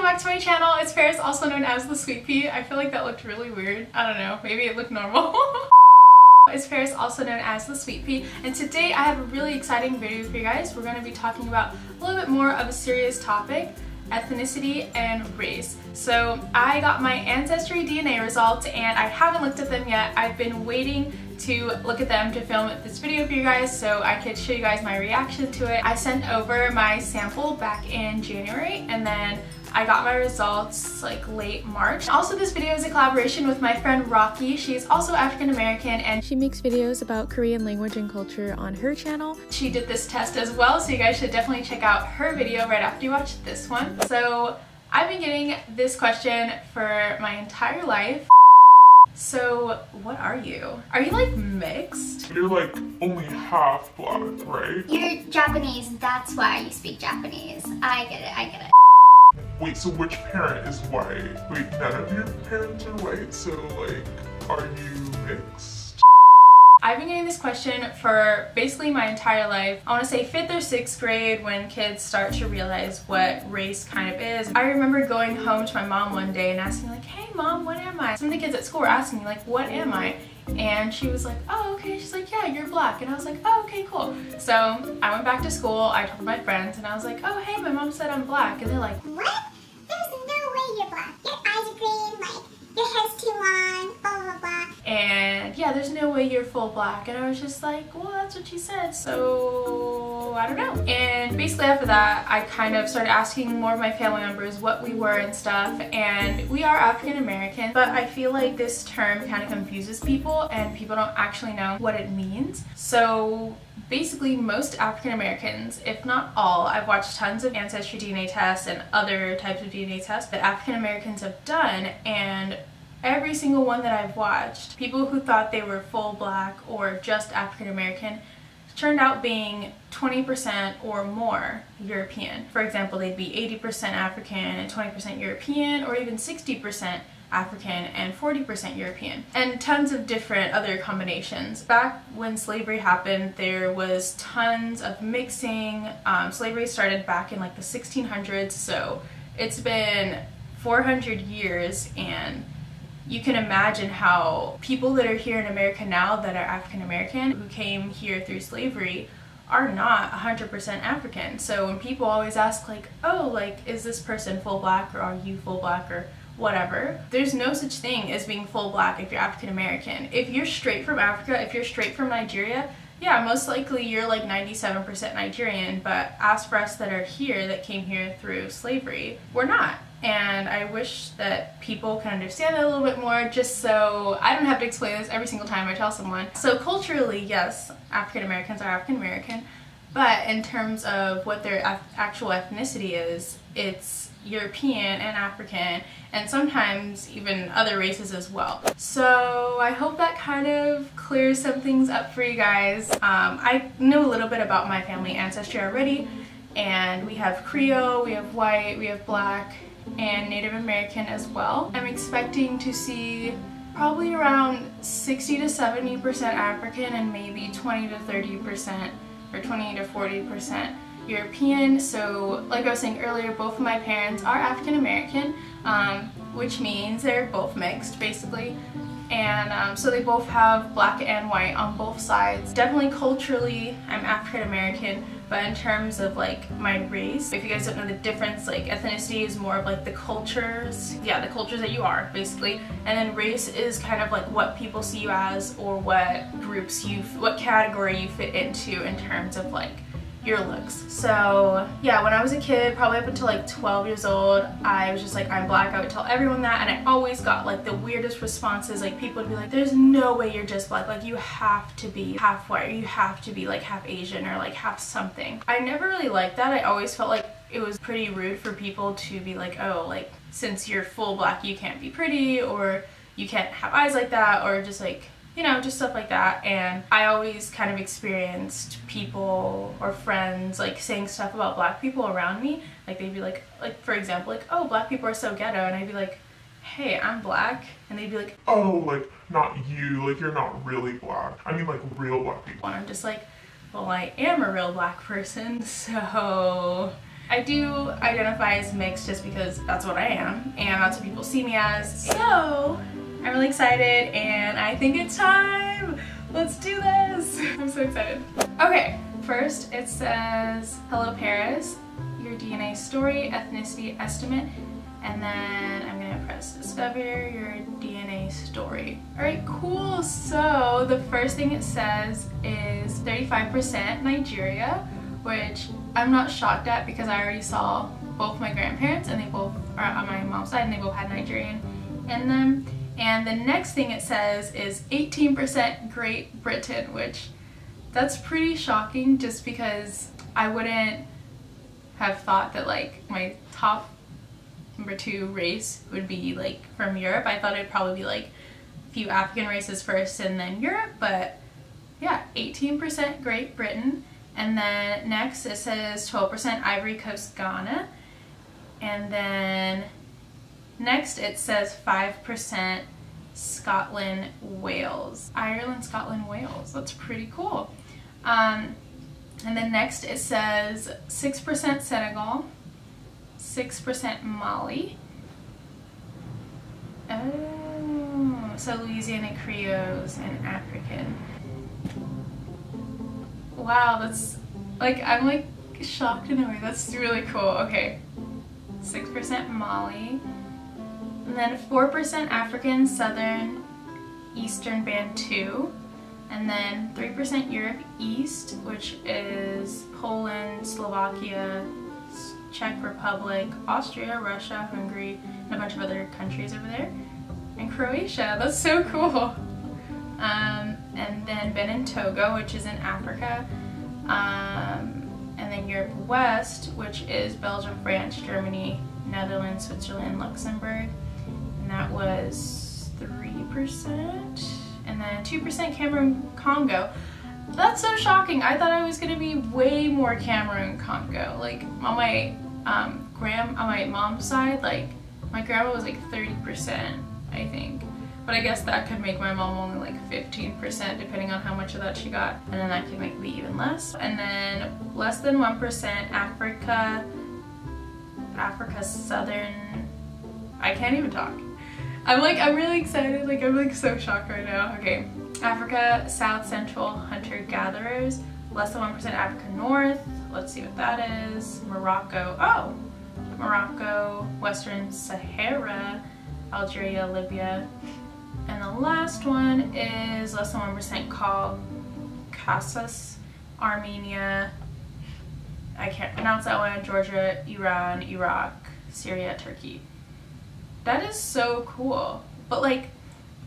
welcome back to my channel. It's Paris, also known as LeSweetpea. I feel like that looked really weird. I don't know, maybe it looked normal. It's Paris, also known as LeSweetpea, and today I have a really exciting video for you guys. We're going to be talking about a little bit more of a serious topic, ethnicity and race. So I got my Ancestry DNA results and I haven't looked at them yet. I've been waiting to look at them to film this video for you guys so I could show you guys my reaction to it. I sent over my sample back in January and then I got my results like late March. Also, this video is a collaboration with my friend Rocky. She's also African American and she makes videos about Korean language and culture on her channel. She did this test as well, so you guys should definitely check out her video right after you watch this one. So I've been getting this question for my entire life. So what are you? Are you like mixed? You're like only half black, right? You're Japanese, that's why you speak Japanese. I get it, I get it. Wait, so which parent is white? Wait, none of your parents are white, so like, are you mixed? I've been getting this question for basically my entire life. I want to say 5th or 6th grade, when kids start to realize what race kind of is. I remember going home to my mom one day and asking like, hey mom, what am I? Some of the kids at school were asking me like, what am I? And she was like, oh, okay. She's like, yeah, you're black. And I was like, oh, okay, cool. So I went back to school, I told my friends, and I was like, oh, hey, my mom said I'm black. And they're like, what? There's no way you're black. Your eyes are green, like, your hair's too long, blah, blah, blah. And yeah, there's no way you're full black. And I was just like, well, that's what she said, so I don't know. And basically after that, I kind of started asking more of my family members what we were and stuff. And we are African American, but I feel like this term kind of confuses people and people don't actually know what it means. So basically most African Americans, if not all, I've watched tons of Ancestry DNA tests and other types of DNA tests that African Americans have done, and every single one that I've watched, people who thought they were full black or just African American turned out being 20% or more European. For example, they'd be 80% African and 20% European, or even 60% African and 40% European, and tons of different other combinations. Back when slavery happened, there was tons of mixing. Slavery started back in like the 1600s, so it's been 400 years, and you can imagine how people that are here in America now that are African American who came here through slavery are not 100% African. So when people always ask like, oh, like, is this person full black, or are you full black, or whatever, there's no such thing as being full black if you're African American. If you're straight from Africa, if you're straight from Nigeria, yeah, most likely you're like 97% Nigerian, but as for us that are here, that came here through slavery, we're not. And I wish that people can understand that a little bit more, just so I don't have to explain this every single time I tell someone. So culturally, yes, African Americans are African American, but in terms of what their actual ethnicity is, it's European and African, and sometimes even other races as well. So I hope that kind of clears some things up for you guys. I know a little bit about my family ancestry already, and we have Creole, we have white, we have black, and Native American as well. I'm expecting to see probably around 60 to 70% African and maybe 20 to 30% or 20 to 40% European. So like I was saying earlier, both of my parents are African American, which means they're both mixed basically. And so they both have black and white on both sides. Definitely culturally, I'm African American, but in terms of like my race, if you guys don't know the difference, like ethnicity is more of like the cultures, yeah, the cultures that you are basically, and then race is kind of like what people see you as, or what groups what category you fit into in terms of like your looks. So yeah, when I was a kid, probably up until like 12 years old, I was just like, I'm black. I would tell everyone that, and I always got like the weirdest responses. Like people would be like, there's no way you're just black, like you have to be half white, or you have to be like half Asian, or like half something. I never really liked that. I always felt like it was pretty rude for people to be like, oh, like since you're full black you can't be pretty, or you can't have eyes like that, or just like, you know, just stuff like that. And I always kind of experienced people or friends like saying stuff about black people around me. Like they'd be like for example, like, oh, black people are so ghetto, and I'd be like, hey, I'm black, and they'd be like, oh, like not you, like you're not really black. I mean like real black people. And I'm just like, well, I am a real black person, so I do identify as mixed just because that's what I am and that's what people see me as. So I'm really excited and I think it's time. Let's do this. I'm so excited. Okay, first it says, hello Paris, your DNA story, ethnicity estimate, and then I'm gonna press discover your DNA story. Alright, cool. So the first thing it says is 35% Nigeria, which I'm not shocked at because I already saw both my grandparents and they both are on my mom's side and they both had Nigerian in them. And the next thing it says is 18% Great Britain, which that's pretty shocking just because I wouldn't have thought that like my top number 2 race would be like from Europe. I thought it'd probably be like a few African races first and then Europe, but yeah, 18% Great Britain. And then next it says 12% Ivory Coast, Ghana. And then next it says 5% Scotland, Wales. Ireland, Scotland, Wales. That's pretty cool. And then next it says 6% Senegal, 6% Mali. Oh, so Louisiana Creoles and African. Wow, that's like, I'm like shocked in a way. That's really cool. Okay, 6% Mali, and then 4% African, Southern, Eastern Bantu, and then 3% Europe East, which is Poland, Slovakia, Czech Republic, Austria, Russia, Hungary, and a bunch of other countries over there, and Croatia. That's so cool. And then Benin, Togo, which is in Africa, and then Europe West, which is Belgium, France, Germany, Netherlands, Switzerland, Luxembourg, and that was 3%, and then 2% Cameroon, Congo. That's so shocking. I thought I was gonna be way more Cameroon, Congo. Like on my on my mom's side, like my grandma was like 30%, I think. But I guess that could make my mom only like 15% depending on how much of that she got. And then that could make me even less. And then less than 1% Africa, Southern, I can't even talk. I'm really excited, like I'm like so shocked right now. Okay, Africa, South Central, hunter-gatherers, less than 1% Africa North, let's see what that is. Morocco, oh, Morocco, Western Sahara, Algeria, Libya. And the last one is less than 1% Caucasus, Armenia, I can't pronounce that one, Georgia, Iran, Iraq, Syria, Turkey. That is so cool. But like,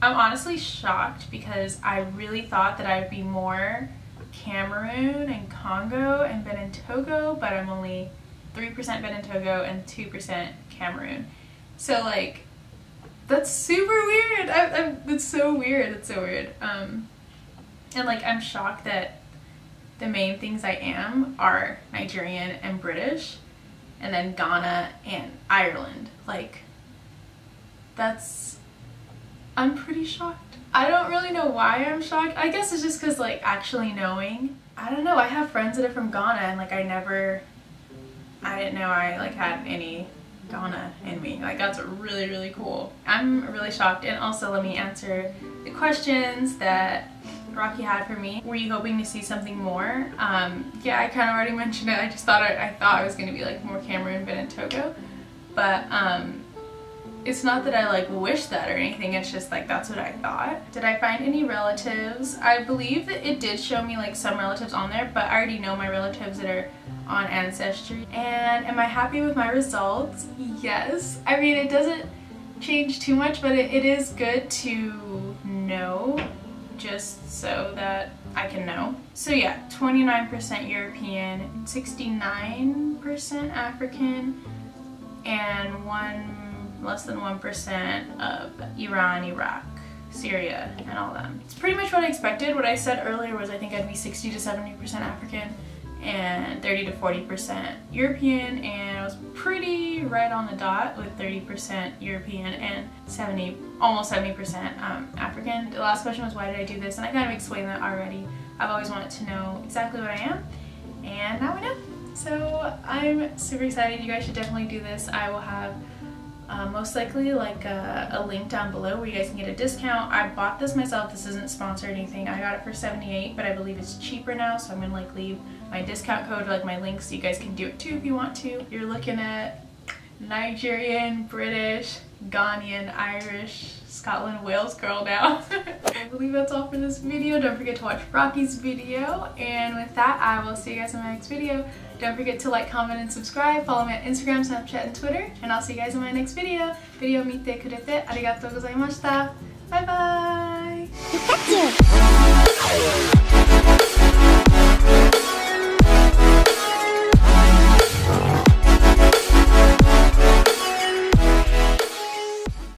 I'm honestly shocked because I really thought that I'd be more Cameroon and Congo and Benin Togo, but I'm only 3% Benin Togo and 2% Cameroon. So like, that's super weird. It's so weird. It's so weird. And like, I'm shocked that the main things I am are Nigerian and British, and then Ghana and Ireland. Like, I'm pretty shocked. I don't really know why I'm shocked. I guess it's just because like actually knowing. I don't know. I have friends that are from Ghana and like I didn't know I like had any Ghana in me. Like that's really, really cool. I'm really shocked. And also let me answer the questions that Rocky had for me. Were you hoping to see something more? Yeah, I kind of already mentioned it. I just thought I was going to be like more Cameroon, Benin, Togo, but it's not that I like wish that or anything. It's just like that's what I thought. Did I find any relatives? I believe that it did show me like some relatives on there, but I already know my relatives that are on Ancestry. And am I happy with my results? Yes. I mean, it doesn't change too much, but it is good to know just so that I can know. So yeah, 29% European, 69% African, and less than 1% of Iran, Iraq, Syria, and all them. It's pretty much what I expected. What I said earlier was I think I'd be 60 to 70% African and 30 to 40% European, and I was pretty right on the dot with 30% European and almost 70% African. The last question was why did I do this, and I kind of explained that already. I've always wanted to know exactly what I am, and now we know. So I'm super excited. You guys should definitely do this. I will have most likely like a link down below where you guys can get a discount. I bought this myself. This isn't sponsored or anything. I got it for $78, but I believe it's cheaper now, so I'm gonna like leave my discount code or like my link so you guys can do it too if you want to. You're looking at Nigerian, British, Ghanaian, Irish, Scotland, Wales girl now. I believe that's all for this video. Don't forget to watch Rocky's video, and with that I will see you guys in my next video. Don't forget to like, comment, and subscribe. Follow me on Instagram, Snapchat, and Twitter, and I'll see you guys in my next video. Video mite kurete arigatou gozaimashita. Bye bye!